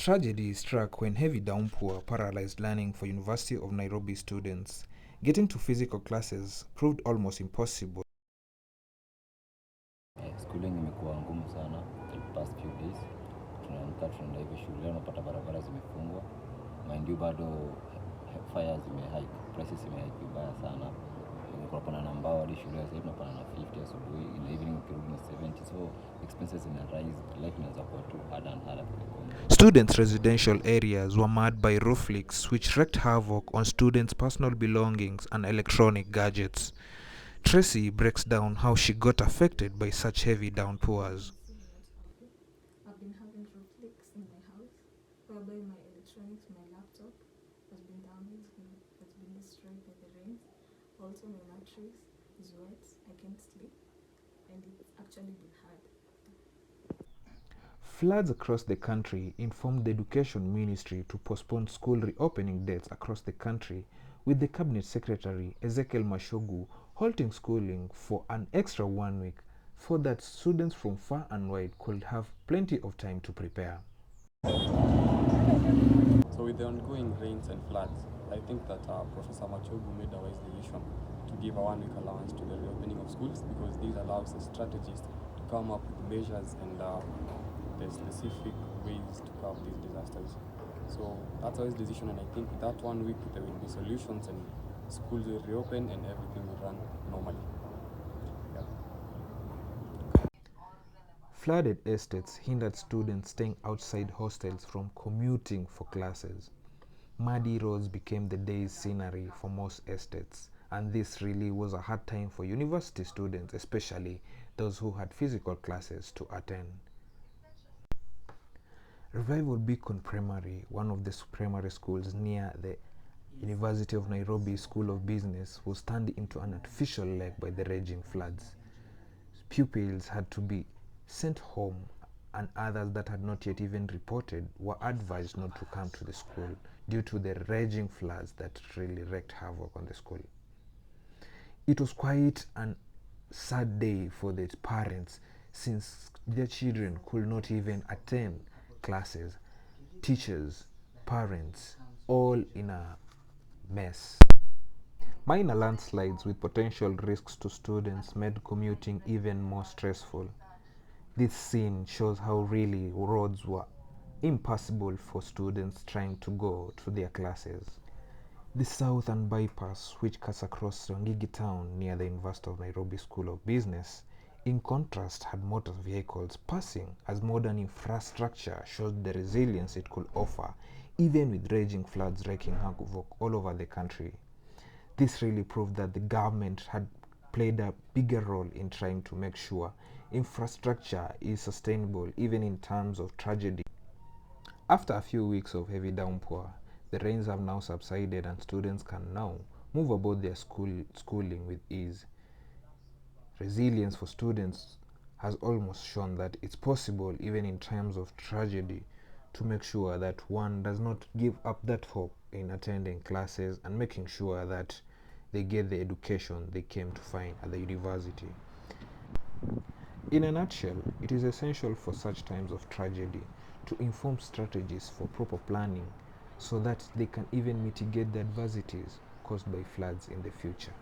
Tragedy struck when heavy downpour paralyzed learning for University of Nairobi students. Getting to physical classes proved almost impossible. Schooling imekuwa ngumu sana the past few days. Tunaamka tunaenda hivi shule unapata barabara zimefungwa. Mind you bado fires zimehike, prices zimehike vibaya sana. Kwa pana na mbao hadi shule sasa tunapana na 50 asubuhi, in the evening ukirudi ni 70, so expenses ina rise, life inaanza kuwa too hard and harder to become. Students' residential areas were marred by roof leaks, which wreaked havoc on students' personal belongings and electronic gadgets. Tracy breaks down how she got affected by such heavy downpours. I've been having roof leaks in my house, whereby my electronics, my laptop has been damaged and has been destroyed by the rains. Also my mattress is wet, I can't sleep, and it's actually been hard. Floods across the country informed the Education Ministry to postpone school reopening dates across the country, with the Cabinet Secretary Ezekiel Mashogu halting schooling for an extra 1 week so that students from far and wide could have plenty of time to prepare. So with the ongoing rains and floods, I think that Professor Machogu made a wise decision to give a 1 week allowance to the reopening of schools, because this allows the strategists to come up with measures and the specific ways to curb these disasters. So that's a wise decision, and I think with that 1 week there will be solutions and schools will reopen and everything will run normally. Flooded estates hindered students staying outside hostels from commuting for classes. Muddy roads became the day's scenery for most estates, and this really was a hard time for university students, especially those who had physical classes to attend. Revival Beacon Primary, one of the primary schools near the University of Nairobi School of Business, was turned into an artificial lake by the raging floods. Pupils had to be sent home, and others that had not yet even reported were advised not to come to the school due to the raging floods that really wreaked havoc on the school. It was quite a sad day for the parents, since their children could not even attend classes, teachers, parents, all in a mess. Minor landslides with potential risks to students made commuting even more stressful. This scene shows how really roads were impassable for students trying to go to their classes. The Southern Bypass, which cuts across Rangigi town near the University of Nairobi School of Business, in contrast had motor vehicles passing, as modern infrastructure showed the resilience it could offer, even with raging floods wreaking havoc all over the country. This really proved that the government had played a bigger role in trying to make sure infrastructure is sustainable even in times of tragedy. After a few weeks of heavy downpour, the rains have now subsided and students can now move about their schooling with ease. Resilience for students has almost shown that it's possible even in times of tragedy to make sure that one does not give up that hope in attending classes and making sure that they get the education they came to find at the university. In a nutshell, it is essential for such times of tragedy to inform strategies for proper planning so that they can even mitigate the adversities caused by floods in the future.